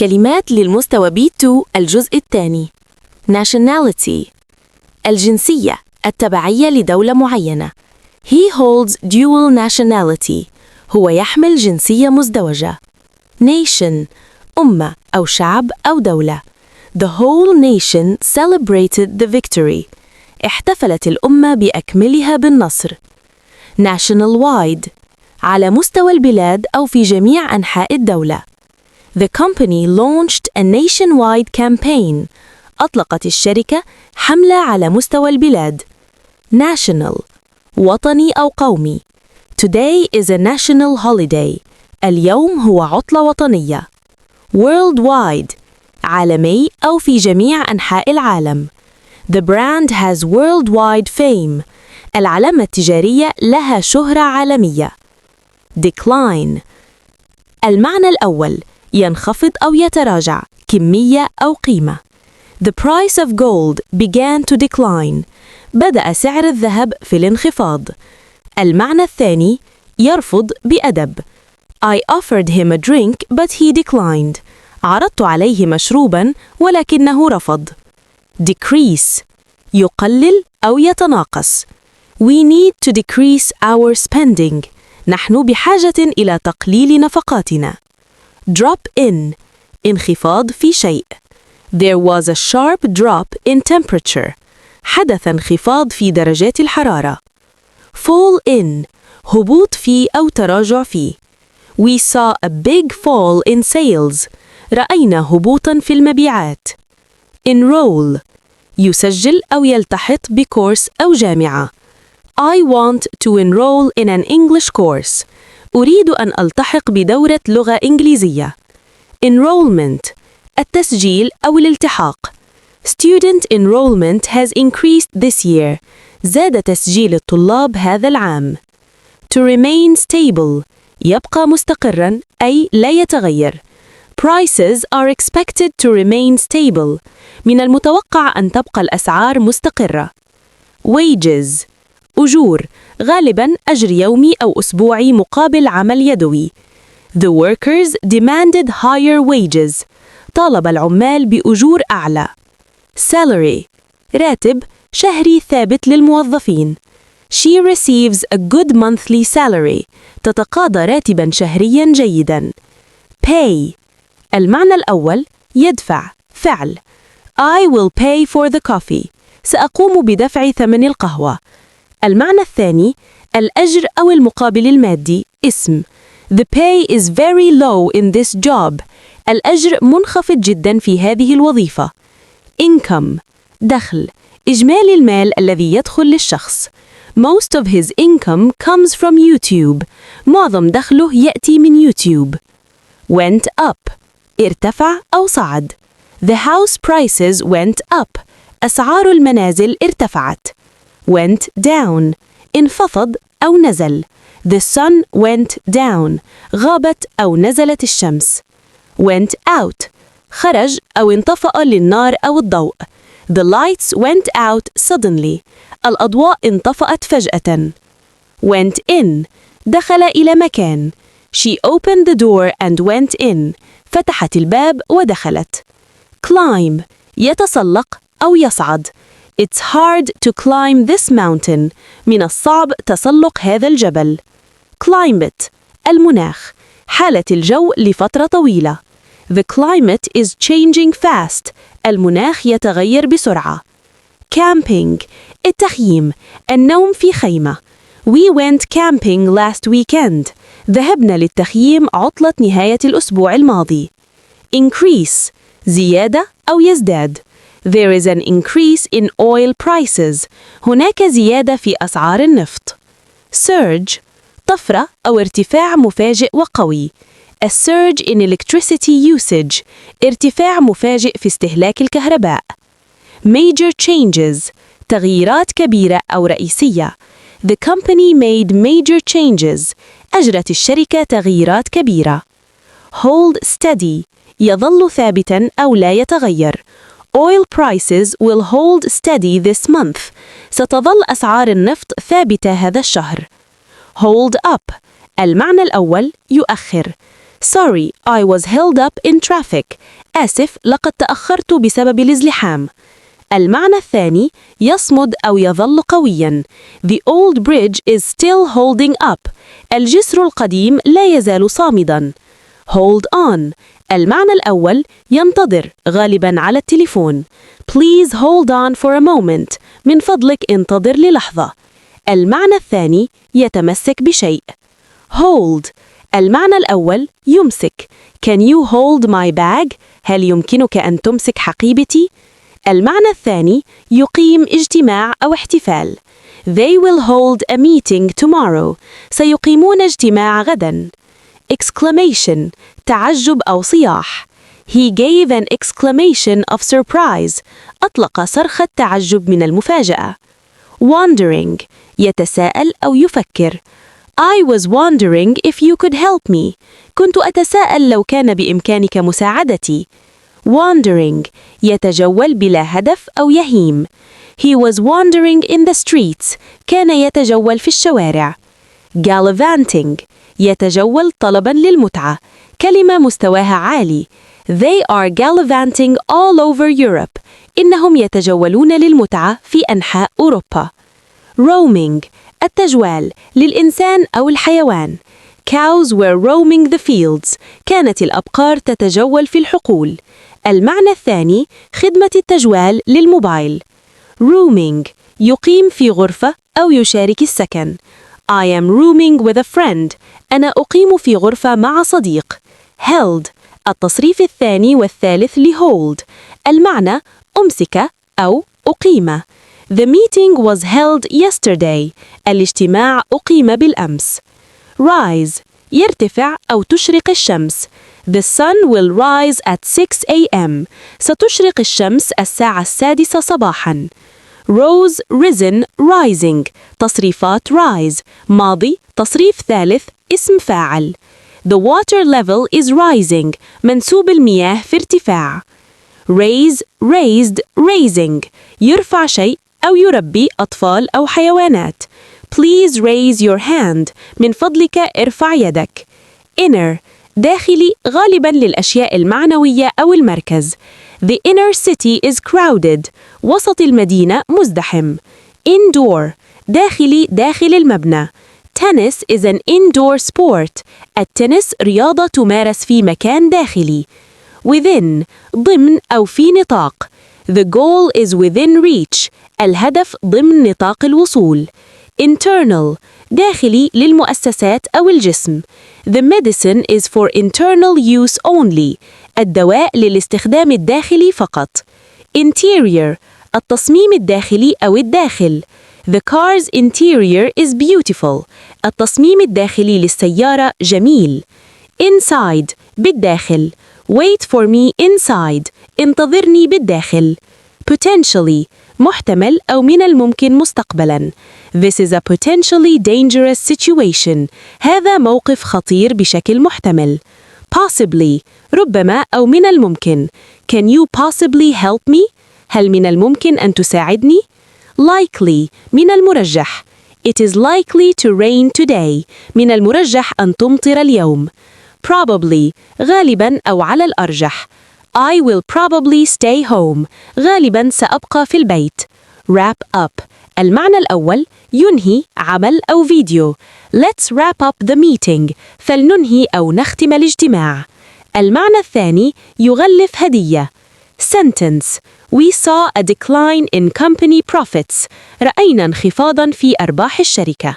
كلمات للمستوى B2 الجزء الثاني. Nationality الجنسية، التبعية لدولة معينة. He holds dual nationality. هو يحمل جنسية مزدوجة. Nation أمة أو شعب أو دولة. The whole nation celebrated the victory. احتفلت الأمة بأكملها بالنصر. National-wide على مستوى البلاد أو في جميع أنحاء الدولة. The company launched a nationwide campaign. أطلقت الشركة حملة على مستوى البلاد. National وطني أو قومي. Today is a national holiday. اليوم هو عطلة وطنية. Worldwide عالمي أو في جميع أنحاء العالم. The brand has worldwide fame. العلامة التجارية لها شهرة عالمية. Decline المعنى الأول ينخفض أو يتراجع، كمية أو قيمة. The price of gold began to decline. بدأ سعر الذهب في الانخفاض. المعنى الثاني يرفض بأدب. I offered him a drink but he declined. عرضت عليه مشروبا ولكنه رفض. Decrease يقلل أو يتناقص. We need to decrease our spending. نحن بحاجة إلى تقليل نفقاتنا. Drop in انخفاض في شيء. There was a sharp drop in temperature. حدث انخفاض في درجات الحرارة. Fall in هبوط في أو تراجع في. We saw a big fall in sales. رأينا هبوطاً في المبيعات. Enroll يسجل أو يلتحق بكورس أو جامعة. I want to enroll in an English course. أريد أن ألتحق بدورة لغة إنجليزية. Enrollment التسجيل أو الالتحاق. Student enrollment has increased this year. زاد تسجيل الطلاب هذا العام. To remain stable يبقى مستقراً أي لا يتغير. Prices are expected to remain stable. من المتوقع أن تبقى الأسعار مستقرة. Wages أجور، غالباً أجر يومي أو أسبوعي مقابل عمل يدوي. The workers demanded higher wages. طالب العمال بأجور أعلى. Salary راتب شهري ثابت للموظفين. She receives a good monthly salary. تتقاضى راتباً شهرياً جيداً. Pay المعنى الأول يدفع، فعل. I will pay for the coffee. سأقوم بدفع ثمن القهوة. المعنى الثاني الأجر أو المقابل المادي، اسم. The pay is very low in this job. الأجر منخفض جدا في هذه الوظيفة. Income دخل، إجمالي المال الذي يدخل للشخص. Most of his income comes from YouTube. معظم دخله يأتي من يوتيوب. Went up ارتفع أو صعد. The house prices went up. أسعار المنازل ارتفعت. Went down انخفض أو نزل. The sun went down. غابت أو نزلت الشمس. Went out خرج أو انطفأ للنار أو الضوء. The lights went out suddenly. الأضواء انطفأت فجأة. Went in دخل إلى مكان. She opened the door and went in. فتحت الباب ودخلت. Climb يتسلق أو يصعد. It's hard to climb this mountain. من الصعب تسلق هذا الجبل. Climate المناخ، حالة الجو لفترة طويلة. The climate is changing fast. المناخ يتغير بسرعة. Camping التخييم، النوم في خيمة. We went camping last weekend. ذهبنا للتخييم عطلة نهاية الأسبوع الماضي. Increase زيادة أو يزداد. There is an increase in oil prices. هناك زيادة في أسعار النفط. Surge طفرة أو ارتفاع مفاجئ وقوي. A surge in electricity usage. ارتفاع مفاجئ في استهلاك الكهرباء. Major changes تغييرات كبيرة أو رئيسية. The company made major changes. أجرت الشركة تغييرات كبيرة. Hold steady يظل ثابتاً أو لا يتغير. Oil prices will hold steady this month. ستظل أسعار النفط ثابتة هذا الشهر. Hold up المعنى الأول يؤخر. Sorry, I was held up in traffic. آسف، لقد تأخرت بسبب الازدحام. المعنى الثاني يصمد أو يظل قوياً. The old bridge is still holding up. الجسر القديم لا يزال صامداً. Hold on. المعنى الأول ينتظر، غالباً على التليفون. Please hold on for a moment. من فضلك انتظر للحظة. المعنى الثاني يتمسك بشيء. Hold. المعنى الأول يمسك. Can you hold my bag؟ هل يمكنك أن تمسك حقيبتي؟ المعنى الثاني يقيم اجتماع أو احتفال. They will hold a meeting tomorrow. سيقيمون اجتماع غداً. Exclamation. تعجب أو صياح. He gave an exclamation of surprise. أطلق صرخة تعجب من المفاجأة. Wondering. يتساءل أو يفكر. I was wondering if you could help me. كنت أتساءل لو كان بإمكانك مساعدتي. Wandering. يتجول بلا هدف أو يهيم. He was wandering in the streets. كان يتجول في الشوارع. Gallivanting. يتجول طلباً للمتعة. كلمة مستواها عالي. They are gallivanting all over Europe. إنهم يتجولون للمتعة في أنحاء أوروبا. Roaming. التجوال للإنسان أو الحيوان. Cows were roaming the fields. كانت الأبقار تتجول في الحقول. المعنى الثاني خدمة التجوال للموبايل. Rooming. يقيم في غرفة أو يشارك السكن. I am rooming with a friend. أنا أقيم في غرفة مع صديق. Held. التصريف الثاني والثالث لhold. المعنى أمسك أو أقيم. The meeting was held yesterday. الاجتماع أقيم بالأمس. Rise. يرتفع أو تشرق الشمس. The sun will rise at 6 a.m. ستشرق الشمس الساعة 6 صباحاً. Rose, risen, rising. تصريفات rise. ماضي. تصريف ثالث. اسم فاعل. The water level is rising. منسوب المياه في ارتفاع. Raise, raised, raising. يرفع شيء أو يربي أطفال أو حيوانات. Please raise your hand. من فضلك ارفع يدك. Inner. داخلي غالباً للأشياء المعنوية أو المركز. The inner city is crowded. وسط المدينة مزدحم. Indoor. داخلي داخل المبنى. Tennis is an indoor sport. التنس رياضة تمارس في مكان داخلي. Within. ضمن أو في نطاق. The goal is within reach. الهدف ضمن نطاق الوصول. Internal. داخلي للمؤسسات أو الجسم. The medicine is for internal use only. الدواء للاستخدام الداخلي فقط. Interior. التصميم الداخلي أو الداخل. The car's interior is beautiful. التصميم الداخلي للسيارة جميل. Inside. بالداخل. Wait for me inside. انتظرني بالداخل. Potentially. محتمل أو من الممكن مستقبلاً. This is a potentially dangerous situation. هذا موقف خطير بشكل محتمل. Possibly. ربما أو من الممكن. Can you possibly help me؟ هل من الممكن أن تساعدني؟ Likely. من المرجح. It is likely to rain today. من المرجح أن تمطر اليوم. Probably. غالباً أو على الأرجح. I will probably stay home. غالباً سأبقى في البيت. Wrap up. المعنى الأول ينهي عمل أو فيديو. Let's wrap up the meeting. فلننهي أو نختم الاجتماع. المعنى الثاني يغلف هدية. Sentence. We saw a decline in company profits. رأينا انخفاضاً في أرباح الشركة.